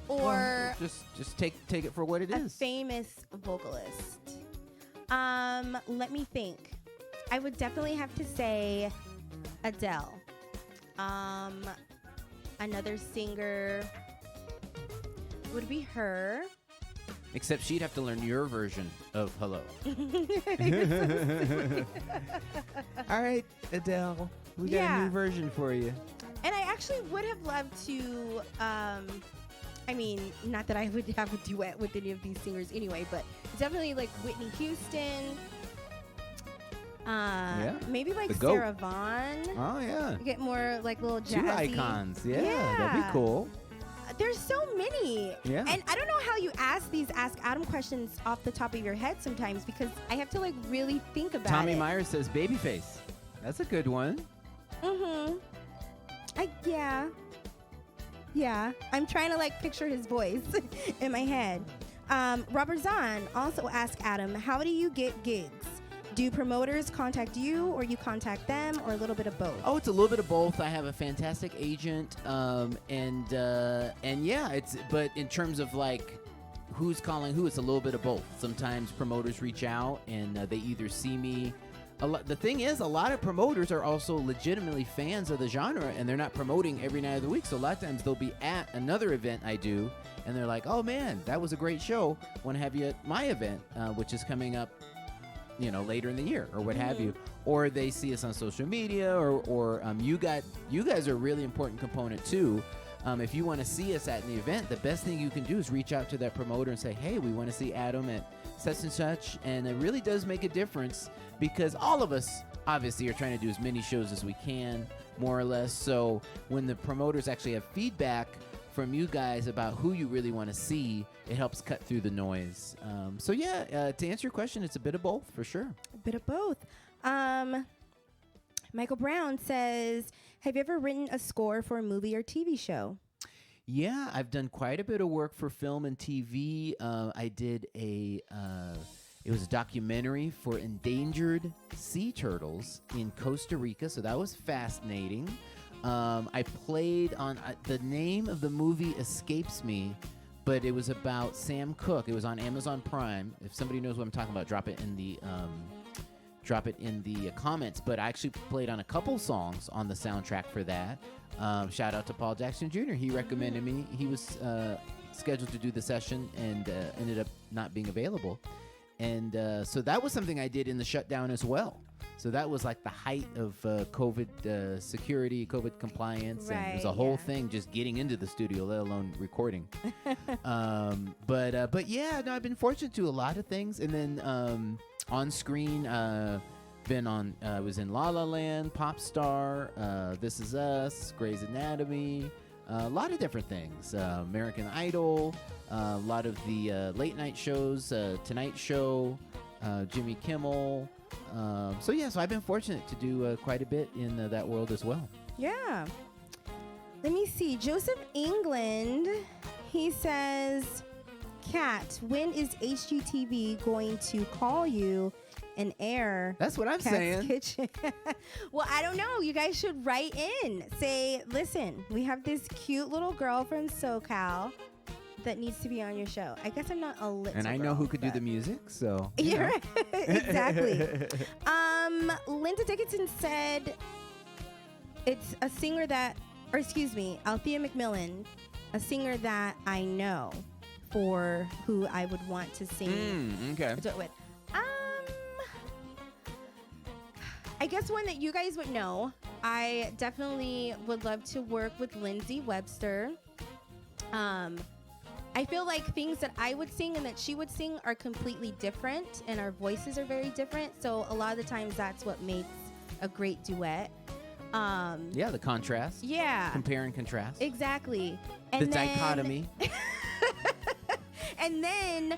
Or just take it for what it is. A famous vocalist. Let me think. I would definitely have to say Adele. Another singer would be her. Except she'd have to learn your version of hello. All right, Adele. We got a new version for you. And I actually would have loved to, I mean, not that I would have a duet with any of these singers anyway, but definitely like Whitney Houston. Maybe like Sarah Vaughan. Oh, yeah. Get more like little jazzy. Two icons. Yeah, that'd be cool. There's so many. Yeah. And I don't know how you ask these Ask Adam questions off the top of your head sometimes because I have to like really think about it. Tommy Myers says Babyface. That's a good one. Mm-hmm. Yeah. I'm trying to like picture his voice in my head. Robert Zahn also asked Adam, how do you get gigs? Do promoters contact you or you contact them or a little bit of both? Oh, it's a little bit of both. I have a fantastic agent. And yeah, but in terms of like who's calling who, it's a little bit of both. Sometimes promoters reach out and they either see me. The thing is, a lot of promoters are also legitimately fans of the genre and they're not promoting every night of the week. So a lot of times they'll be at another event I do and they're like, oh man, that was a great show. Want to have you at my event, which is coming up, later in the year or what have you, or they see us on social media, or you guys are a really important component too. If you want to see us at an event, the best thing you can do is reach out to that promoter and say, hey, we want to see Adam at such and such, and it really does make a difference because all of us obviously are trying to do as many shows as we can, more or less. So when the promoters actually have feedback from you guys about who you really want to see, it helps cut through the noise. So yeah, to answer your question, it's a bit of both for sure. A bit of both. Michael Brown says, have you ever written a score for a movie or TV show? Yeah, I've done quite a bit of work for film and TV. I did it was a documentary for endangered sea turtles in Costa Rica, so that was fascinating. I played on the name of the movie escapes me, but it was about Sam Cooke. It was on Amazon Prime. If somebody knows what I'm talking about, drop it in the comments. But I actually played on a couple songs on the soundtrack for that. Shout out to Paul Jackson Jr. He recommended me. He was scheduled to do the session and ended up not being available. And so that was something I did in the shutdown as well. So that was like the height of COVID security, COVID compliance, and it was a whole thing just getting into the studio, let alone recording. But yeah, no, I've been fortunate to do a lot of things, and then on screen, I was in La La Land, Pop Star, This Is Us, Grey's Anatomy, a lot of different things, American Idol, a lot of the late night shows, Tonight Show, Jimmy Kimmel. So I've been fortunate to do quite a bit in that world as well. Yeah. Let me see. Joseph England, he says, Kat, when is HGTV going to call you and air? That's what I'm Kat's saying. Kitchen? Well, I don't know. You guys should write in. Say, listen, we have this cute little girl from SoCal that needs to be on your show. I guess I'm not a little And I know who could do the music, so. You're right. Exactly. Linda Dickinson said it's a singer Althea McMillan, a singer that I know for who I would want to sing Okay. do it with. I guess one that you guys would know, I definitely would love to work with Lindsay Webster. I feel like things that I would sing and that she would sing are completely different, and our voices are very different. So a lot of the times that's what makes a great duet. Yeah, the contrast. Yeah. Compare and contrast. Exactly. The dichotomy. And then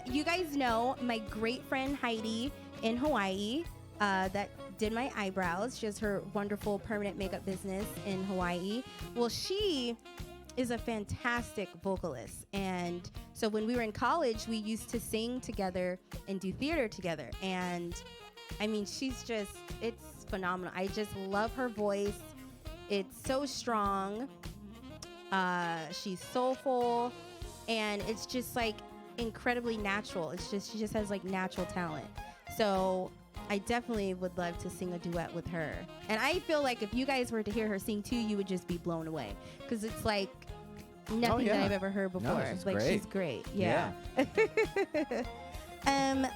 you guys know my great friend Heidi in Hawaii that did my eyebrows. She has her wonderful permanent makeup business in Hawaii. Well, she is a fantastic vocalist, and so when we were in college, we used to sing together and do theater together. And I mean, it's phenomenal. I just love her voice. It's so strong. She's soulful, and it's just like incredibly natural. She just has like natural talent. So I definitely would love to sing a duet with her. And I feel like if you guys were to hear her sing too, you would just be blown away because it's like nothing that I've ever heard before. She's like great. She's great. Yeah.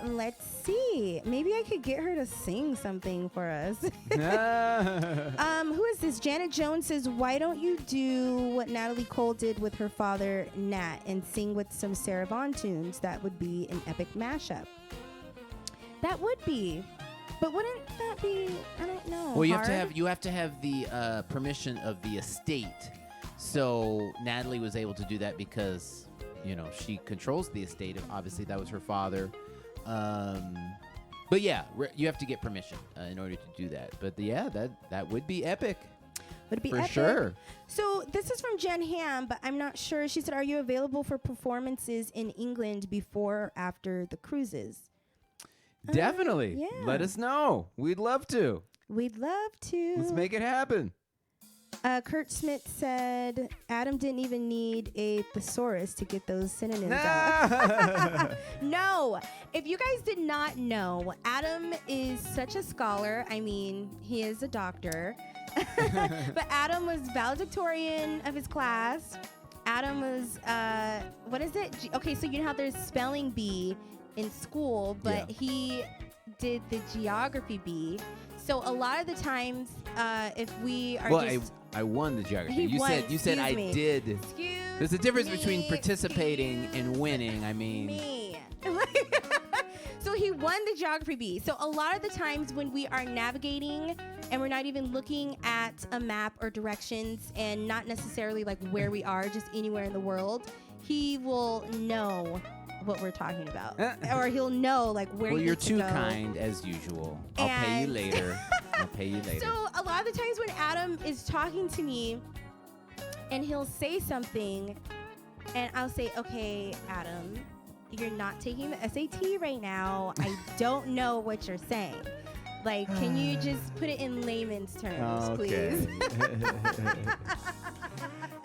Let's see. Maybe I could get her to sing something for us. Who is this? Janet Jones says, "Why don't you do what Natalie Cole did with her father, Nat, and sing with some Sarah Vaughan tunes? That would be an epic mashup." That would be. But wouldn't that be, I don't know. Well, you hard? have to have the permission of the estate. So Natalie was able to do that because, she controls the estate. Obviously, that was her father. But yeah, you have to get permission in order to do that. But yeah, that would be epic. Would be for epic. Sure. So this is from Jen Ham, but I'm not sure. She said, "Are you available for performances in England before or after the cruises?" Definitely. Yeah. Let us know. We'd love to. We'd love to. Let's make it happen. Kurt Smith said Adam didn't even need a thesaurus to get those synonyms out. No. If you guys did not know, Adam is such a scholar. I mean, he is a doctor. But Adam was valedictorian of his class. Adam was, what is it? Okay, so you know how there's spelling bee in school, but he did the geography bee. So a lot of the times, if we are I won the geography. You said I me. did. Excuse There's a difference me, between participating and winning. I mean, me. So he won the geography bee. So a lot of the times when we are navigating and we're not even looking at a map or directions and not necessarily like where we are, just anywhere in the world, he will know what we're talking about, or he'll know like where. Well, you're to too go. kind as usual. I'll pay you later. I'll pay you later. So a lot of the times when Adam is talking to me, and he'll say something, and I'll say, "Okay, Adam, you're not taking the SAT right now. I don't know what you're saying. Like, can you just put it in layman's terms, please?"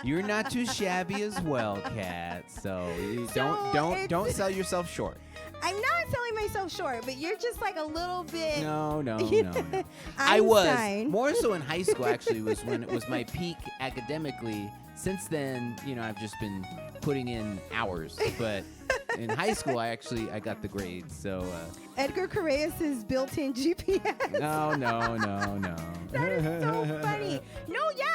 You're not too shabby as well, Kat. So don't sell yourself short. I'm not selling myself short, but you're just like a little bit. No. Einstein. I was more so in high school. Actually, was when it was my peak academically. Since then, I've just been putting in hours. But in high school, I got the grades. So Edgar Correas' built-in GPS. No. That is so funny. No, yeah,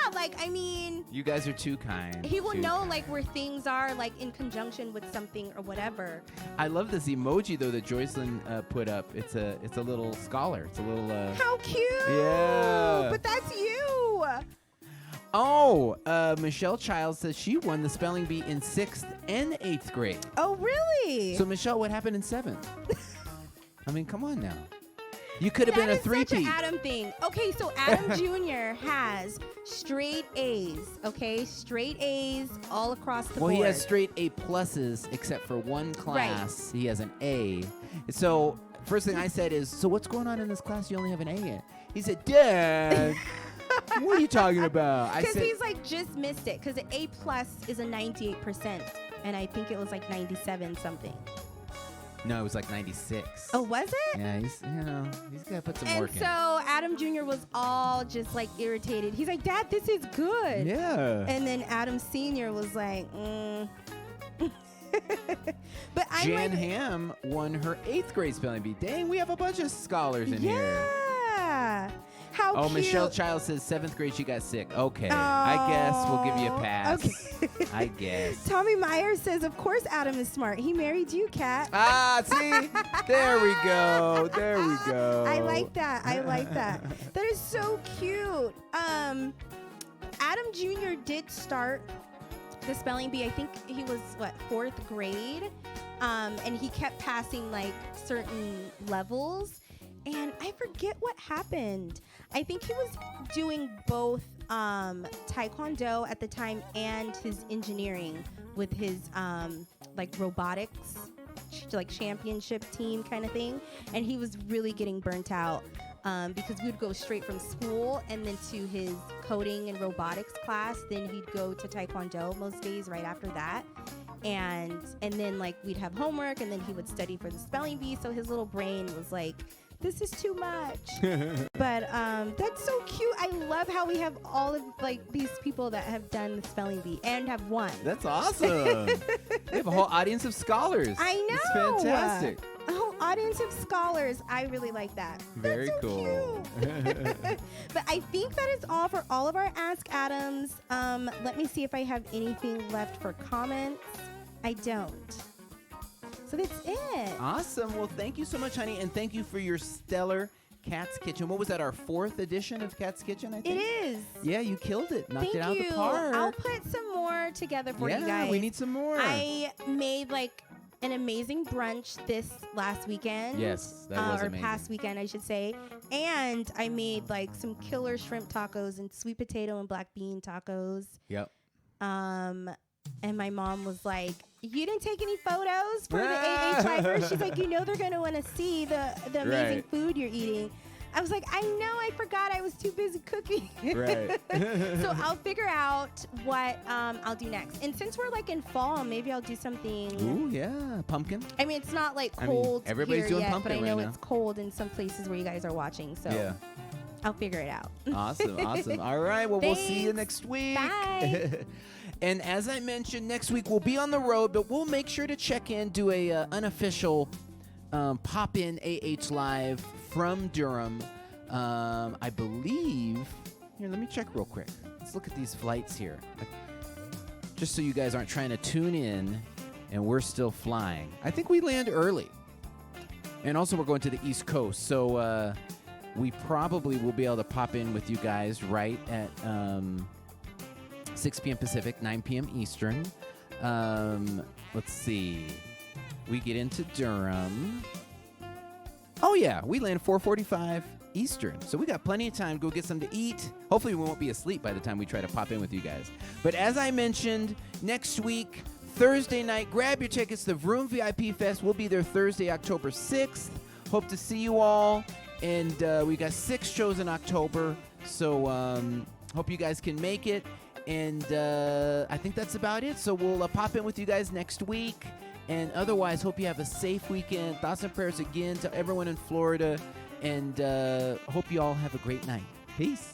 you guys are too kind. He will know where things are in conjunction with something or whatever. I love this emoji though that Joycelyn put up. It's a little scholar. It's a little. How cute! Yeah. But that's you. Oh, Michelle Childs says she won the spelling bee in 6th and 8th grade. Oh, really? So Michelle, what happened in 7th? I mean, come on now. You could have been a 3-peat. That's such an Adam thing. Okay, so Adam Jr. has straight A's. Okay, straight A's all across the board. Well, he has straight A pluses except for one class. Right. He has an A. So first thing I said is, so what's going on in this class? You only have an A in. He said, Dad. What are you talking about? Because he's just missed it. Because an A plus is a 98%, and I think it was 97 something. No, it was 96. Oh, was it? Yeah, he's got to put some work in. And so Adam Jr. was all just irritated. He's like, Dad, this is good. Yeah. And then Adam Sr. was like, But Jan Ham won her 8th grade spelling bee. Dang, we have a bunch of scholars in here. Yeah. How cute. Michelle Childs says 7th grade she got sick. Okay. I guess we'll give you a pass. Okay. I guess. Tommy Myers says, of course Adam is smart. He married you, Kat. See? There we go. I like that. That is so cute. Adam Jr. did start the spelling bee. I think he was, 4th grade? And he kept passing, certain levels. And I forget what happened. I think he was doing both taekwondo at the time and his engineering with his robotics championship team kind of thing. And he was really getting burnt out because we would go straight from school and then to his coding and robotics class. Then he'd go to taekwondo most days right after that. And then we'd have homework and then he would study for the spelling bee. So his little brain was this is too much. But that's so cute. I love how we have all of like these people that have done the spelling bee and have won. That's awesome. We have a whole audience of scholars. I know. It's fantastic. A whole audience of scholars. I really like that. Very That's so cool. Cute. But I think that is all for all of our Ask Adams. Let me see if I have anything left for comments. I don't. So that's it. Awesome. Well, thank you so much, honey, and thank you for your stellar Cat's Kitchen. What was that, our 4th edition of Cat's Kitchen, I think? It is. Yeah, you killed it. Knocked Thank it out you. of the park. I'll put some more together for you guys. Yeah, we need some more. I made like an amazing brunch this last weekend. Yes, that was or amazing. past weekend, I should say. And I made like some killer shrimp tacos and sweet potato and black bean tacos. Yep. And my mom was like, "You didn't take any photos for the AH Livers?" She's like, "You know they're going to want to see the amazing Right. food you're eating." I was like, "I know, I forgot. I was too busy cooking." Right. So I'll figure out what I'll do next. And since we're like in fall, maybe I'll do something. Ooh, yeah. Pumpkin. I mean, it's not like I mean, cold everybody's here doing yet, pumpkin but I know right it's now. cold in some places where you guys are watching. So Yeah. I'll figure it out. Awesome. Awesome. All right. Well, we'll see you Thanks. next week. Bye. And as I mentioned, next week we'll be on the road, but we'll make sure to check in, do a unofficial pop-in AH Live from Durham. I believe. Here, let me check real quick. Let's look at these flights here. Just so you guys aren't trying to tune in and we're still flying. I think we land early. And also we're going to the East Coast. So we probably will be able to pop in with you guys right at 6 p.m. Pacific, 9 p.m. Eastern. Let's see. We get into Durham. Oh, yeah. We land 4:45 Eastern. So we got plenty of time to go get something to eat. Hopefully we won't be asleep by the time we try to pop in with you guys. But as I mentioned, next week, Thursday night, grab your tickets. The Vroom VIP Fest will be there Thursday, October 6th. Hope to see you all. And we got 6 shows in October. So hope you guys can make it. And I think that's about it. So we'll pop in with you guys next week. And otherwise, hope you have a safe weekend. Thoughts and prayers again to everyone in Florida. And hope you all have a great night. Peace.